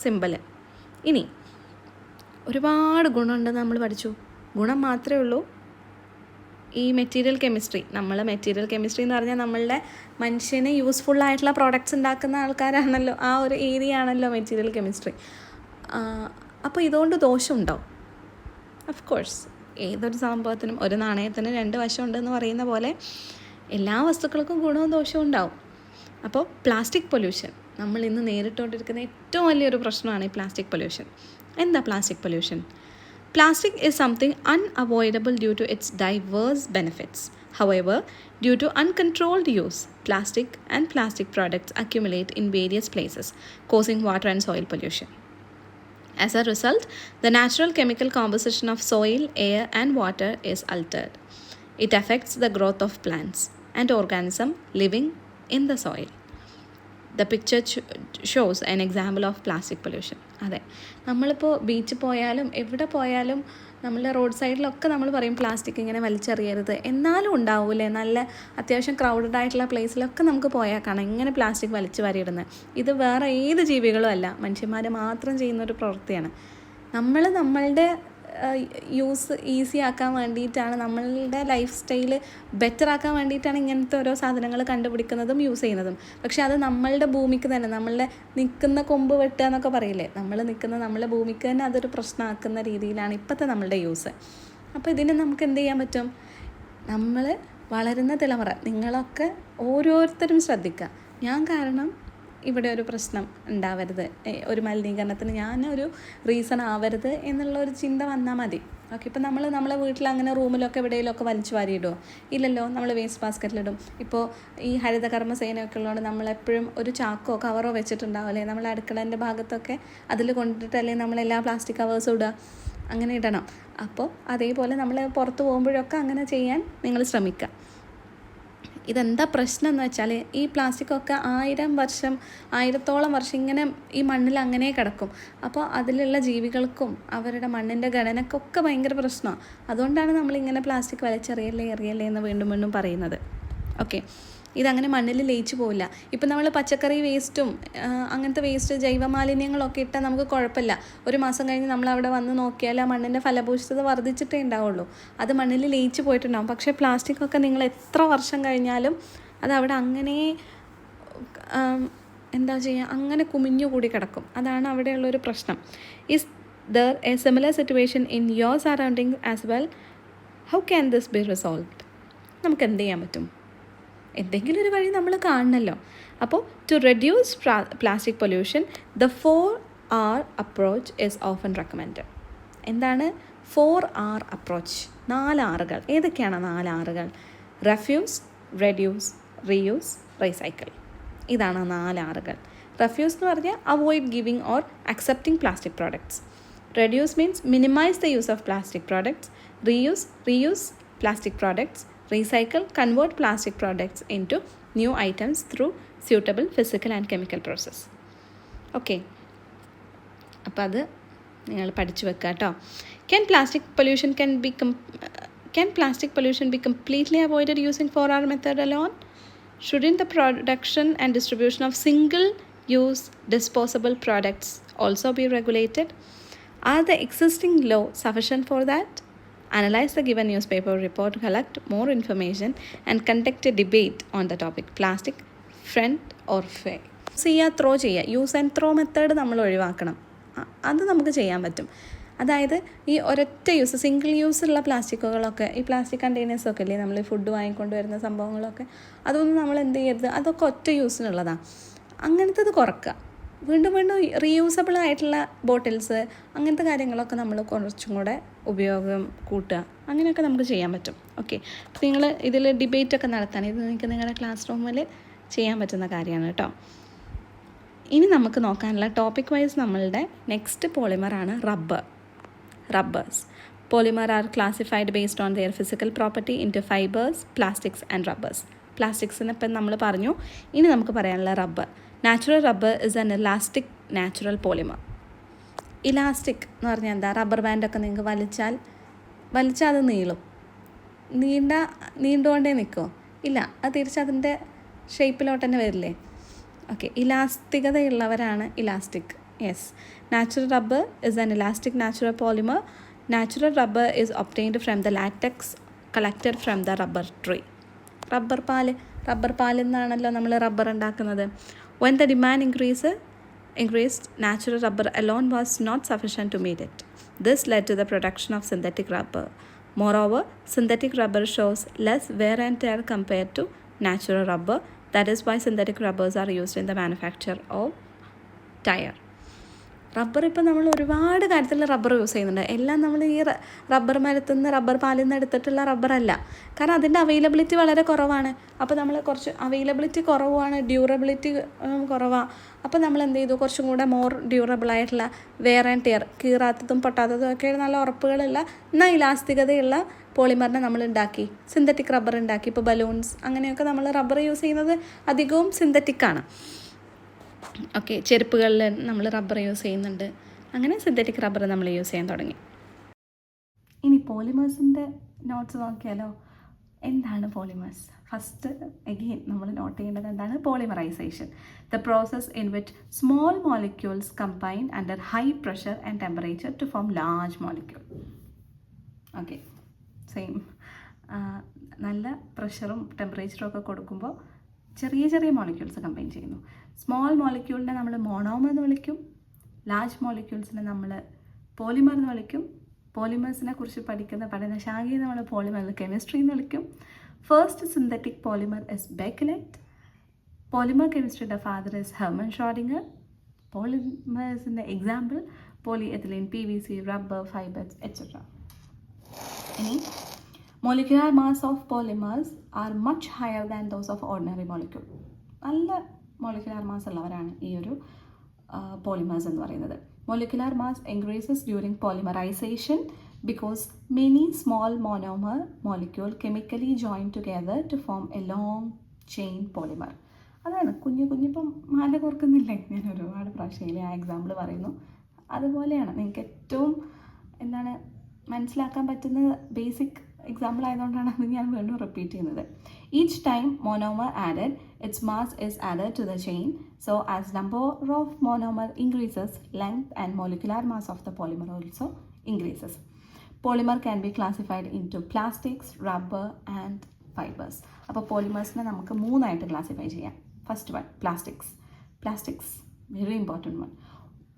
simple. ഇനി ഒരുപാട് ഗുണമുണ്ടെന്ന് നമ്മൾ പഠിച്ചു. ഗുണം മാത്രമേ ഉള്ളൂ ഈ മെറ്റീരിയൽ കെമിസ്ട്രി. മെറ്റീരിയൽ കെമിസ്ട്രി എന്ന് പറഞ്ഞാൽ നമ്മളുടെ മനുഷ്യന് യൂസ്ഫുള്ളായിട്ടുള്ള പ്രോഡക്റ്റ്സ് ഉണ്ടാക്കുന്ന ആൾക്കാരാണല്ലോ, ആ ഒരു ഏരിയ ആണല്ലോ മെറ്റീരിയൽ കെമിസ്ട്രി. അപ്പോൾ ഇതുകൊണ്ട് ദോഷമുണ്ടോ? ഓഫ് കോഴ്സ്, ഏതൊരു സംഭവത്തിനും ഒരു നാണയത്തിന് 2 വശമുണ്ടെന്ന് പറയുന്ന പോലെ എല്ലാ വസ്തുക്കൾക്കും ഗുണവും ദോഷവും ഉണ്ടാവും. അപ്പോൾ പ്ലാസ്റ്റിക് പൊല്യൂഷൻ നമ്മൾ ഇന്ന് നേരിട്ടുകൊണ്ടിരിക്കുന്ന ഏറ്റവും വലിയൊരു പ്രശ്നമാണ് ഈ പ്ലാസ്റ്റിക് പൊല്യൂഷൻ. എന്താ plastic pollution? Plastic is something unavoidable due to its diverse benefits. However, due to uncontrolled use, plastic and plastic products accumulate in various places, causing water and soil pollution. As a result, the natural chemical composition of soil, air, and water is altered. It affects the growth of plants and organisms living in the soil. The picture shows an example of plastic pollution. അതെ, നമ്മളിപ്പോൾ ബീച്ചിൽ പോയാലും എവിടെ പോയാലും നമ്മൾ road സൈഡിലൊക്കെ നമ്മൾ പറയും പ്ലാസ്റ്റിക് ഇങ്ങനെ വലിച്ചെറിയരുത്. എന്നാലും ഉണ്ടാവില്ലേ നല്ല അത്യാവശ്യം ക്രൗഡഡ് ആയിട്ടുള്ള പ്ലേസിലൊക്കെ നമുക്ക് പോയാൽ കാണാം ഇങ്ങനെ പ്ലാസ്റ്റിക് വലിച്ചു വാരിയിടുന്നത്. ഇത് വേറെ ഏത് ജീവികളും അല്ല, മനുഷ്യന്മാർ മാത്രം ചെയ്യുന്നൊരു പ്രവൃത്തിയാണ്. നമ്മളുടെ യൂസ് ഈസി ആക്കാൻ വേണ്ടിയിട്ടാണ്, നമ്മളുടെ ലൈഫ് സ്റ്റൈല് ബെറ്റർ ആക്കാൻ വേണ്ടിയിട്ടാണ് ഇങ്ങനത്തെ ഓരോ സാധനങ്ങൾ കണ്ടുപിടിക്കുന്നതും യൂസ് ചെയ്യുന്നതും. പക്ഷെ അത് നമ്മളുടെ ഭൂമിക്ക് തന്നെ, നമ്മളുടെ നിൽക്കുന്ന കൊമ്പ് വെട്ടുക എന്നൊക്കെ പറയില്ലേ, നമ്മളുടെ ഭൂമിക്ക് തന്നെ അതൊരു പ്രശ്നമാക്കുന്ന രീതിയിലാണ് ഇപ്പോഴത്തെ നമ്മളുടെ യൂസ്. അപ്പോൾ ഇതിന് നമുക്ക് എന്ത് ചെയ്യാൻ പറ്റും? നമ്മൾ വളരുന്ന തലമുറ, നിങ്ങളൊക്കെ ഓരോരുത്തരും ശ്രദ്ധിക്കുക. ഞാൻ കാരണം ഇവിടെ ഒരു പ്രശ്നം ഉണ്ടാവരുത്, ഒരു മലിനീകരണത്തിന് ഞാനൊരു റീസൺ ആവരുത് എന്നുള്ള ഒരു ചിന്ത വന്നാൽ മതി. ഓക്കെ, ഇപ്പോൾ നമ്മളെ വീട്ടിൽ അങ്ങനെ റൂമിലൊക്കെ എവിടെയെങ്കിലുമൊക്കെ വലിച്ചു വാരിയിടുമോ? ഇല്ലല്ലോ, നമ്മൾ വേസ്റ്റ് ബാസ്ക്കറ്റിലിടും. ഇപ്പോൾ ഈ ഹരിതകർമ്മ സേനയൊക്കെ ഉള്ളതുകൊണ്ട് നമ്മളെപ്പോഴും ഒരു ചാക്കോ കവറോ വെച്ചിട്ടുണ്ടാവില്ലേ നമ്മൾ അടുക്കളേൻ്റെ ഭാഗത്തൊക്കെ, അതിൽ കൊണ്ടിട്ടല്ലേ നമ്മളെല്ലാ പ്ലാസ്റ്റിക് കവേഴ്സും ഇടുക, അങ്ങനെ ഇടണം. അപ്പോൾ അതേപോലെ നമ്മൾ പുറത്ത് പോകുമ്പോഴൊക്കെ അങ്ങനെ ചെയ്യാൻ നിങ്ങൾ ശ്രമിക്കുക. ഇതെന്താ പ്രശ്നം എന്ന് വെച്ചാൽ ഈ പ്ലാസ്റ്റിക്കൊക്കെ 1000-ഓളം വർഷം ഇങ്ങനെ ഈ മണ്ണിൽ അങ്ങനെ കിടക്കും. അപ്പോൾ അതിലുള്ള ജീവികൾക്കും അവരുടെ മണ്ണിൻ്റെ ഘടനക്കൊക്കെ ഭയങ്കര പ്രശ്നമാണ്. അതുകൊണ്ടാണ് നമ്മളിങ്ങനെ പ്ലാസ്റ്റിക് വലിച്ചെറിയല്ലേ എന്ന് വീണ്ടും വീണ്ടും പറയുന്നത്. ഓക്കെ, ഇതങ്ങനെ മണ്ണിൽ ലയിച്ചു പോവില്ല. ഇപ്പം നമ്മൾ പച്ചക്കറി വേസ്റ്റും അങ്ങനത്തെ വേസ്റ്റ് ജൈവമാലിന്യങ്ങളൊക്കെ ഇട്ടാൽ നമുക്ക് കുഴപ്പമില്ല. ഒരു മാസം കഴിഞ്ഞ് നമ്മളവിടെ വന്ന് നോക്കിയാൽ ആ മണ്ണിൻ്റെ ഫലഭൂയിഷ്ഠത വർദ്ധിച്ചിട്ടേ ഉണ്ടാവുള്ളൂ. അത് മണ്ണിൽ ലയിച്ചു പോയിട്ടുണ്ടാകും. പക്ഷേ പ്ലാസ്റ്റിക്കൊക്കെ നിങ്ങൾ എത്ര വർഷം കഴിഞ്ഞാലും അതവിടെ അങ്ങനെ അങ്ങനെ കുമിഞ്ഞുകൂടി കിടക്കും. അതാണ് അവിടെയുള്ളൊരു പ്രശ്നം. Is there A similar situation in your surrounding as well? How can this B resolved? നമുക്ക് എന്ത് ചെയ്യാൻ പറ്റും? എന്തെങ്കിലും ഒരു വഴി നമ്മൾ കാണണമല്ലോ. അപ്പോൾ to reduce plastic pollution the 4R approach is often recommended. എന്താണ് 4R അപ്രോച്ച്? 4 Rകൾ. ഏതൊക്കെയാണ് 4 Rകൾ? Refuse, reduce, reuse, recycle. ഇതാണ് 4 Rകൾ. റെഫ്യൂസ് എന്ന് പറഞ്ഞാൽ avoid giving or accepting plastic products. Reduce means minimise the use of plastic products. Reuse plastic products. Recycle, convert plastic products into new items through suitable physical and chemical process. Okay, അപ്പോൾ അത് നിങ്ങൾ പഠിച്ചു വെക്കുക കേട്ടോ. Can plastic pollution be completely avoided using 4R method alone? Shouldn't the production and distribution of single-use disposable products also be regulated? Are the existing law sufficient for that? Analyze the given newspaper report, collect more information and conduct a debate on the topic. Plastic, friend or foe? Throw ചെയ്യുക. Use and throw method നമ്മൾ ഒഴിവാക്കണം. അത് നമുക്ക് ചെയ്യാൻ പറ്റും. അതായത് ഈ ഒരൊറ്റ യൂസ്, സിംഗിൾ യൂസ് ഉള്ള പ്ലാസ്റ്റിക്കുകളൊക്കെ, ഈ പ്ലാസ്റ്റിക് കണ്ടെയ്നേഴ്സൊക്കെ ഇല്ലേ നമ്മൾ ഫുഡ് വാങ്ങിക്കൊണ്ട് വരുന്ന സംഭവങ്ങളൊക്കെ, അതൊന്നും നമ്മൾ എന്ത് ചെയ്യരുത്, അതൊക്കെ ഒറ്റ യൂസിനുള്ളതാണ്. അങ്ങനത്തത് കുറക്കുക. വീണ്ടും റീയൂസബിൾ ആയിട്ടുള്ള ബോട്ടിൽസ്, അങ്ങനത്തെ കാര്യങ്ങളൊക്കെ നമ്മൾ കുറച്ചും കൂടെ ഉപയോഗം കൂട്ടുക. അങ്ങനെയൊക്കെ നമുക്ക് ചെയ്യാൻ പറ്റും. ഓക്കെ, അപ്പോൾ നിങ്ങൾ ഇതിൽ ഡിബേറ്റൊക്കെ നടത്താൻ, ഇത് നിങ്ങൾക്ക് നിങ്ങളുടെ ക്ലാസ് റൂമിൽ ചെയ്യാൻ പറ്റുന്ന കാര്യമാണ് കേട്ടോ. ഇനി നമുക്ക് നോക്കാനുള്ള ടോപ്പിക് വൈസ് നമ്മളുടെ നെക്സ്റ്റ് പോളിമറാണ് rubbers. Polymer are classified based on their physical property into fibers, plastics and rubbers. പ്ലാസ്റ്റിക്സിന് ഇപ്പം നമ്മൾ പറഞ്ഞു. ഇനി നമുക്ക് പറയാനുള്ള rubber. Natural rubber is an elastic natural polymer. Elastic എന്ന് പറഞ്ഞാൽ എന്താ? റബ്ബർ ബാൻഡൊക്കെ നിങ്ങൾക്ക് വലിച്ചാൽ അത് നീണ്ടുകൊണ്ടേ നിൽക്കുമോ? ഇല്ല, അത് തിരിച്ചതിൻ്റെ ഷേപ്പിലോട്ട് തന്നെ വരില്ലേ? ഓക്കെ, ഇലാസ്തികതയുള്ളവരാണ് elastic. Yes, natural rubber is an elastic natural polymer. Natural rubber is obtained from the latex collected from the rubber tree. Rubber പാലിൽ നിന്നാണല്ലോ നമ്മൾ റബ്ബർ ഉണ്ടാക്കുന്നത്. When the demand increased, natural rubber alone was not sufficient to meet it. This led to the production of synthetic rubber. Moreover, synthetic rubber shows less wear and tear compared to natural rubber, That is why synthetic rubbers are used in the manufacture of tire. Rubber ഇപ്പോൾ നമ്മൾ ഒരുപാട് കാര്യത്തിൽ rubber use ചെയ്യുന്നുണ്ട്. എല്ലാം നമ്മൾ ഈ rubber മരത്തിൽ നിന്ന് റബ്ബർ പാലിൽ നിന്ന് എടുത്തിട്ടുള്ള റബ്ബറല്ല. കാരണം അതിൻ്റെ അവൈലബിലിറ്റി വളരെ കുറവാണ്. അപ്പോൾ നമ്മൾ കുറച്ച് അവൈലബിലിറ്റി കുറവാണ്, ഡ്യൂറബിലിറ്റി കുറവാണ്. അപ്പോൾ നമ്മൾ എന്ത് ചെയ്തു, കുറച്ചും കൂടെ മോർ ഡ്യൂറബിളായിട്ടുള്ള വെയർ ആൻഡ് ടിയർ, കീറാത്തതും പൊട്ടാത്തതും ഒക്കെ നല്ല ഉറപ്പുകളുള്ള എന്നാൽ ഇലാസ്തികതയുള്ള പോളിമറിനെ നമ്മൾ ഉണ്ടാക്കി, സിന്തറ്റിക് റബ്ബർ ഉണ്ടാക്കി. ഇപ്പോൾ ബലൂൺസ് അങ്ങനെയൊക്കെ നമ്മൾ റബ്ബർ യൂസ് ചെയ്യുന്നത് അധികവും സിന്തറ്റിക്കാണ്. ഓക്കെ, ചെരുപ്പുകളിൽ നമ്മൾ റബ്ബർ യൂസ് ചെയ്യുന്നുണ്ട്. അങ്ങനെ സിന്തറ്റിക് റബ്ബർ നമ്മൾ യൂസ് ചെയ്യാൻ തുടങ്ങി. ഇനി പോളിമേഴ്സിൻ്റെ നോട്ട്സ് നോക്കിയാലോ. എന്താണ് പോളിമേഴ്സ്? ഫസ്റ്റ് അഗെയിൻ നമ്മൾ നോട്ട് ചെയ്യേണ്ടത് എന്താണ്? Polymerisation, the process in which small molecules combine under high pressure and temperature to form large molecule. Okay, same. നല്ല പ്രഷറും ടെമ്പറേച്ചറും ഒക്കെ കൊടുക്കുമ്പോൾ ചെറിയ ചെറിയ മോളിക്യൂൾസ് കമ്പൈൻ ചെയ്യുന്നു. സ്മോൾ മോളിക്യൂളിനെ നമ്മൾ മോണോമർ എന്ന് വിളിക്കും, ലാർജ് മോളിക്യൂൾസിനെ നമ്മൾ പോളിമർ എന്ന് വിളിക്കും. പോളിമേഴ്സിനെ കുറിച്ച് പഠിക്കുന്ന പഠനശാഖയെ നമ്മൾ പോളിമർ കെമിസ്ട്രി എന്ന് വിളിക്കും. First synthetic polymer is bakelite. Polymer കെമിസ്ട്രിയുടെ ഫാദർ ഇസ് ഹെർമൻ ഷ്രോഡിംഗർ. പോളിമേഴ്സിൻ്റെ example polyethylene, PVC, rubber, fibres etcetera. ഇനി molecular mass of polymers are much higher than those of ordinary molecule. നല്ല മോളിക്കുലാർ മാസ് ഉള്ളവരാണ് ഈ ഒരു polymers എന്ന് പറയുന്നത്. Molecular mass increases during polymerisation because many small monomer molecule chemically join together to form a long chain polymer. അതാണ് കുഞ്ഞിപ്പം മാല കോർക്കുന്നില്ലേ, ഞാൻ ഒരുപാട് പ്രാവശ്യം ആ എക്സാമ്പിൾ പറയുന്നു. അതുപോലെയാണ് നിങ്ങൾക്ക് ഏറ്റവും എന്താണ് മനസ്സിലാക്കാൻ പറ്റുന്ന ബേസിക് എക്സാമ്പിൾ ആയതുകൊണ്ടാണ് അത് ഞാൻ വീണ്ടും റിപ്പീറ്റ് ചെയ്യുന്നത്. Each time monomer added, its mass is added to the chain. So as number of monomer increases, length and molecular mass of the polymer also increases. Polymer can be classified into plastics, rubber and fibres. അപ്പോൾ പോളിമേഴ്സിനെ നമുക്ക് 3ആയിട്ട് classify ചെയ്യാം. First one plastics, very important one.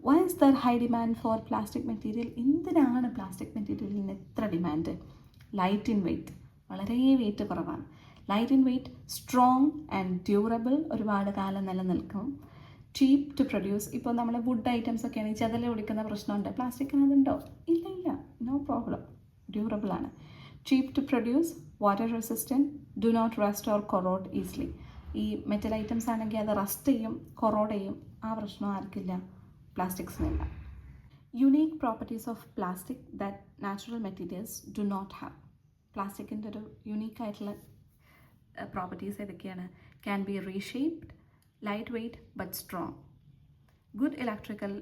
Why is there high demand for plastic material? എന്തിനാണ് plastic മെറ്റീരിയലിന് എത്ര demand? Light in weight, വളരെ wait കുറവാണ്. Light in weight, strong and durable, ഒരുപാട് കാലം നിലനിൽക്കും. Cheap to produce. ഇപ്പോൾ നമ്മൾ വുഡ് ഐറ്റംസ് ഒക്കെ ആണെങ്കിൽ ചെതൽ പിടിക്കുന്ന പ്രശ്നമുണ്ട്, പ്ലാസ്റ്റിക്കിന് അതുണ്ടോ? ഇല്ല, നോ പ്രോബ്ലം, ഡ്യൂറബിൾ ആണ്. Cheap to produce, water resistant, do not rust or corrode easily. ഈ മെറ്റൽ ഐറ്റംസ് ആണെങ്കിൽ അത് റസ്റ്റ് ചെയ്യും, കൊറോഡ് ചെയ്യും, ആ പ്രശ്നം ആർക്കില്ല, പ്ലാസ്റ്റിക്സിനില്ല. Unique properties of plastic that natural materials do not have. പ്ലാസ്റ്റിക്കിൻ്റെ ഒരു യുണീക്കായിട്ടുള്ള പ്രോപ്പർട്ടീസ് ഏതൊക്കെയാണ്? Can be reshaped, light weight but strong, good electrical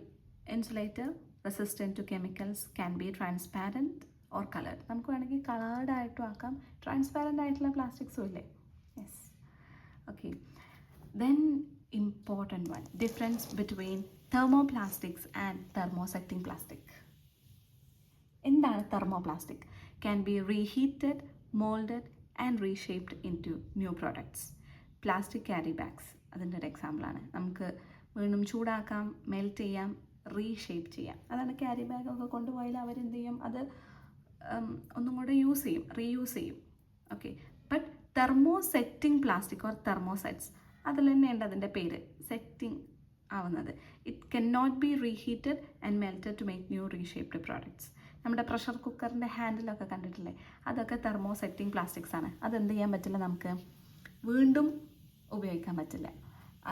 insulator, resistant to chemicals, can be transparent or coloured. നമുക്ക് വേണമെങ്കിൽ കളേർഡ് ആയിട്ടും ആക്കാം, ട്രാൻസ്പാരൻ്റ് ആയിട്ടുള്ള പ്ലാസ്റ്റിക്സും ഇല്ലേ? Yes. Okay, then important one, difference between thermoplastics and thermosetting plastic. എന്താണ് thermoplastic? Can be reheated, moulded and reshaped into new products. Plastic carry bags അതിൻ്റെ ഒരു എക്സാമ്പിളാണ്. നമുക്ക് വീണ്ടും ചൂടാക്കാം, മെൽറ്റ് ചെയ്യാം, റീഷേപ്പ് ചെയ്യാം. അതാണ് ക്യാരി ബാഗൊക്കെ കൊണ്ടുപോയാൽ അവരെന്ത് ചെയ്യും, അത് ഒന്നും കൂടെ യൂസ് ചെയ്യും, റീയൂസ് ചെയ്യും. Okay, but thermosetting plastic or thermosets, അതിൽ തന്നെയുണ്ട് അതിൻ്റെ പേര്, സെറ്റിംഗ് ആവുന്നത്. It can not be reheated and melted to make new reshaped products. നമ്മുടെ പ്രഷർ കുക്കറിൻ്റെ ഹാൻഡിലൊക്കെ കണ്ടിട്ടില്ലേ, അതൊക്കെ തെർമോസെറ്റിംഗ് പ്ലാസ്റ്റിക്സ് ആണ്. അതെന്ത് ചെയ്യാൻ പറ്റില്ല, നമുക്ക് വീണ്ടും ഉപയോഗിക്കാൻ പറ്റില്ല.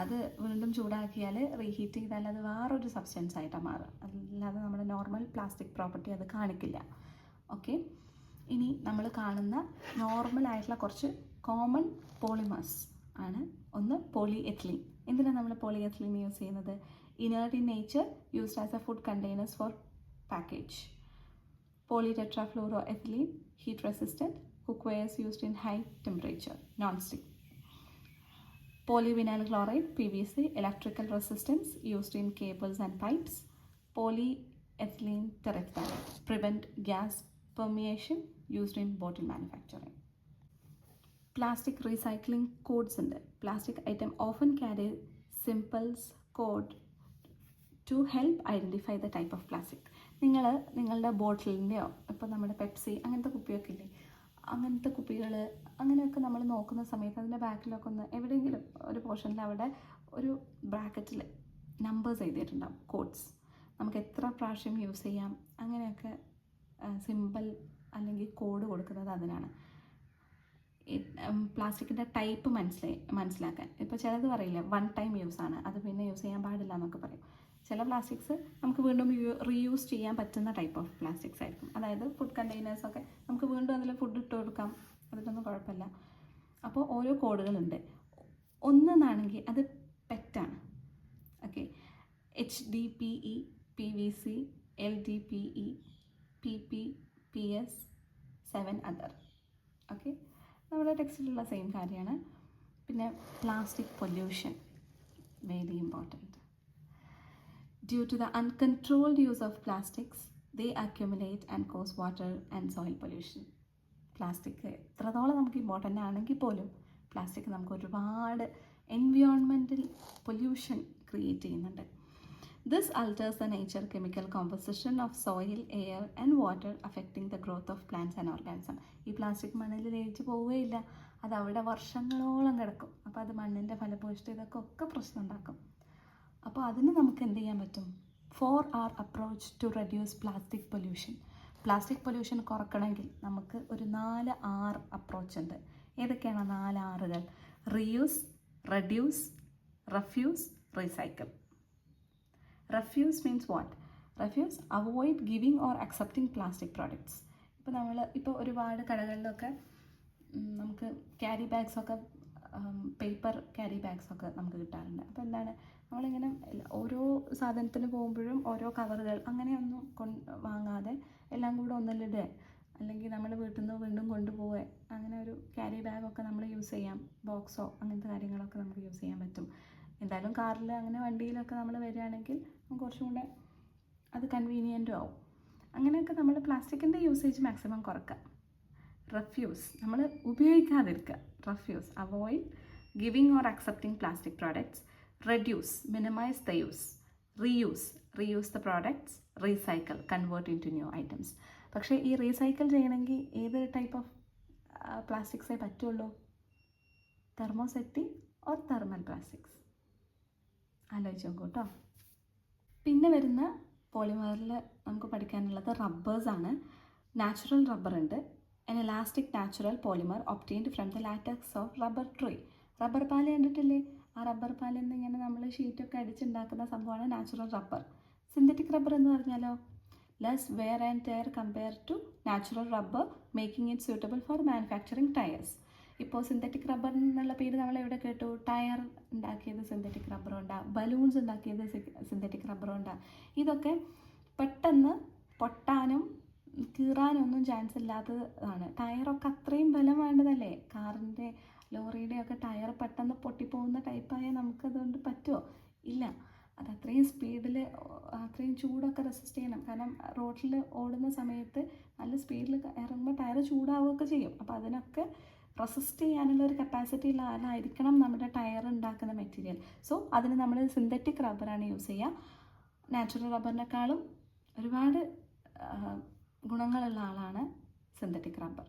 അത് വീണ്ടും ചൂടാക്കിയാൽ, റീഹീറ്റ് ചെയ്താൽ അത് വേറൊരു സബ്സ്റ്റൻസ് ആയിട്ടാണ് മാറുക. അല്ലാതെ നമ്മുടെ നോർമൽ പ്ലാസ്റ്റിക് പ്രോപ്പർട്ടി അത് കാണിക്കില്ല. ഓക്കെ, ഇനി നമ്മൾ കാണുന്ന നോർമൽ ആയിട്ടുള്ള കുറച്ച് കോമൺ പോളിമേഴ്സ് ആണ്. ഒന്ന് പോളിഎഥിലീൻ. എന്തിനാണ് നമ്മൾ പോളിഎഥിലീൻ യൂസ് ചെയ്യുന്നത്? Inert in nature, used as a food containers for package. Polytetrafluoroethylene, heat resistant, cookwares used in high temperature, non-stick. Polyvinyl chloride, PVC, electrical resistance, used in cables and pipes. Polyethylene terephthalate, prevent gas permeation, used in bottle manufacturing. Plastic recycling codes ഉണ്ട്. Plastic item often carry symbols code to help identify the type of plastic. നിങ്ങളുടെ ബോട്ടിലിൻ്റെയോ ഇപ്പോൾ നമ്മുടെ Pepsi അങ്ങനത്തെ കുപ്പിയൊക്കെ ഇല്ലേ, അങ്ങനത്തെ കുപ്പികൾ അങ്ങനെയൊക്കെ നമ്മൾ നോക്കുന്ന സമയത്ത് അതിൻ്റെ ബാക്കിലൊക്കെ ഒന്ന് എവിടെയെങ്കിലും ഒരു പോർഷനിൽ അവിടെ ഒരു ബ്രാക്കറ്റിൽ നമ്പേഴ്സ് എഴുതിയിട്ടുണ്ടാവും, കോഡ്സ്. നമുക്ക് എത്ര പ്രാവശ്യം യൂസ് ചെയ്യാം അങ്ങനെയൊക്കെ സിമ്പിൾ അല്ലെങ്കിൽ കോഡ് കൊടുക്കുന്നത് അതിനാണ്. പ്ലാസ്റ്റിക്കിൻ്റെ ടൈപ്പ് മനസ്സിലാക്കാൻ. ഇപ്പോൾ ചിലത് പറയില്ല 1 ടൈം യൂസാണ്, അത് പിന്നെ യൂസ് ചെയ്യാൻ പാടില്ല എന്നൊക്കെ പറയും. ചില പ്ലാസ്റ്റിക്സ് നമുക്ക് വീണ്ടും റീയൂസ് ചെയ്യാൻ പറ്റുന്ന ടൈപ്പ് ഓഫ് പ്ലാസ്റ്റിക്സ് ആയിരിക്കും. അതായത് ഫുഡ് കണ്ടെയ്നേഴ്സൊക്കെ നമുക്ക് വീണ്ടും അതിൽ ഫുഡ് ഇട്ട് കൊടുക്കാം, അതിലൊന്നും കുഴപ്പമില്ല. അപ്പോൾ ഓരോ കോഡുകളുണ്ട്. ഒന്നെന്നാണെങ്കിൽ അത് പെറ്റാണ്. Okay, HDPE, PVC, LDPE, PP, PS, 7 other. Okay, നമ്മുടെ ടെക്സ്റ്റിലുള്ള സെയിം കാര്യമാണ്. പിന്നെ plastic pollution, very important. Due to the uncontrolled use of plastics, they accumulate and cause water and soil pollution. Plastic എത്രത്തോളം നമുക്ക് ഇമ്പോർട്ടൻ്റ് ആണെങ്കിൽ പോലും പ്ലാസ്റ്റിക് നമുക്ക് ഒരുപാട് എൻവയോൺമെൻറ്റൽ പൊല്യൂഷൻ ക്രിയേറ്റ് ചെയ്യുന്നുണ്ട്. This alters the nature chemical composition of soil, air and water, affecting the growth of plants and organisms. ഈ plastic മണ്ണിൽ ലയിച്ച് പോവുകയില്ല, അത് അവിടെ വർഷങ്ങളോളം കിടക്കും. അപ്പോൾ അത് മണ്ണിൻ്റെ ഫലഭൂയിഷ്ഠതയ്ക്കൊക്കെ ഒക്കെ പ്രശ്നം ഉണ്ടാക്കും. അപ്പോൾ അതിന് നമുക്ക് എന്ത് ചെയ്യാൻ പറ്റും? 4R approach to reduce plastic pollution. Plastic pollution കുറക്കണമെങ്കിൽ നമുക്ക് ഒരു 4R അപ്രോച്ച് ഉണ്ട്. ഏതൊക്കെയാണ് 4Rകൾ? Reuse, reduce, refuse, recycle. Refuse means what? Refuse avoid giving or accepting plastic products. ഇപ്പോൾ ഒരുപാട് കടകളിലൊക്കെ നമുക്ക് ക്യാരി ബാഗ്സൊക്കെ, പേപ്പർ ക്യാരി ബാഗ്സൊക്കെ നമുക്ക് കിട്ടാറുണ്ട്. അപ്പോൾ എന്താണ്, നമ്മളിങ്ങനെ ഓരോ സാധനത്തിന് പോകുമ്പോഴും ഓരോ കവറുകൾ അങ്ങനെയൊന്നും വാങ്ങാതെ എല്ലാം കൂടെ ഒന്നിലിടുക, അല്ലെങ്കിൽ നമ്മൾ വീട്ടിൽ നിന്ന് വീണ്ടും കൊണ്ടുപോവുക, അങ്ങനെ ഒരു ക്യാരി ബാഗൊക്കെ നമ്മൾ യൂസ് ചെയ്യാം. ബോക്സോ അങ്ങനത്തെ കാര്യങ്ങളൊക്കെ നമുക്ക് യൂസ് ചെയ്യാൻ പറ്റും. എന്തായാലും കാറിൽ അങ്ങനെ വണ്ടിയിലൊക്കെ നമ്മൾ വരികയാണെങ്കിൽ നമുക്ക് കുറച്ചും കൂടെ അത് കൺവീനിയൻറ്റും ആവും. അങ്ങനെയൊക്കെ നമ്മൾ പ്ലാസ്റ്റിക്കിൻ്റെ യൂസേജ് മാക്സിമം കുറക്കുക. റെഫ്യൂസ്, നമ്മൾ ഉപയോഗിക്കാതിരിക്കുക. Refuse avoid giving or accepting plastic products. Reduce minimise the use. Reuse the products. Recycle convert into new items. പക്ഷേ ഈ റീസൈക്കിൾ ചെയ്യണമെങ്കിൽ ഏത് ടൈപ്പ് ഓഫ് പ്ലാസ്റ്റിക്സേ പറ്റുള്ളൂ? Thermosetting or thermal plastics. ആലോചിച്ച് നോക്കൂ കേട്ടോ. പിന്നെ വരുന്ന പോളിമറിൽ നമുക്ക് പഠിക്കാനുള്ളത് റബ്ബേഴ്സാണ്. നാച്ചുറൽ റബ്ബർ ഉണ്ട്. an elastic natural polymer obtained from the latex of rubber tree. Rubber പാല് കണ്ടിട്ടില്ലേ? ആ റബ്ബർ പാലിൽ നിന്ന് ഇങ്ങനെ നമ്മൾ ഷീറ്റൊക്കെ അടിച്ചുണ്ടാക്കുന്ന സംഭവമാണ് നാച്ചുറൽ റബ്ബർ. സിന്തറ്റിക് റബ്ബർ എന്ന് പറഞ്ഞാലോ? Less wear and tear compare to natural rubber, making it suitable for manufacturing tyres. ഇപ്പോൾ സിന്തറ്റിക് റബ്ബർ എന്നുള്ള പേര് നമ്മൾ എവിടെ കേട്ടു? ടയർ ഉണ്ടാക്കിയത് സിന്തറ്റിക് റബ്ബർ ഉണ്ടാകും, ബലൂൺസ് ഉണ്ടാക്കിയത് സിന്തറ്റിക് റബ്ബർ ഉണ്ടാകും. ഇതൊക്കെ പെട്ടെന്ന് പൊട്ടാനും കീറാനൊന്നും ചാൻസ് ഇല്ലാത്തതാണ്. ടയറൊക്കെ അത്രയും ബലം വേണ്ടതല്ലേ? കാറിൻ്റെ ലോറിയുടെ ഒക്കെ ടയർ പെട്ടെന്ന് പൊട്ടിപ്പോകുന്ന ടൈപ്പായാൽ നമുക്കതുകൊണ്ട് പറ്റുമോ? ഇല്ല. അത് അത്രയും സ്പീഡിൽ അത്രയും ചൂടൊക്കെ റെസിസ്റ്റ് ചെയ്യണം. കാരണം റോഡിൽ ഓടുന്ന സമയത്ത് നല്ല സ്പീഡിൽ ഇറങ്ങുമ്പോൾ ടയർ ചൂടാവുകയൊക്കെ ചെയ്യും. അപ്പോൾ അതിനൊക്കെ റെസിസ്റ്റ് ചെയ്യാനുള്ള ഒരു കപ്പാസിറ്റി ഉള്ള ആളായിരിക്കണം നമ്മുടെ ടയർ ഉണ്ടാക്കുന്ന മെറ്റീരിയൽ. സോ അതിന് നമ്മൾ സിന്തറ്റിക് റബ്ബറാണ് യൂസ് ചെയ്യുക. നാച്ചുറൽ റബ്ബറിനേക്കാളും ഒരുപാട് ഗുണങ്ങളുള്ള ആളാണ് സിന്തറ്റിക് റബ്ബർ.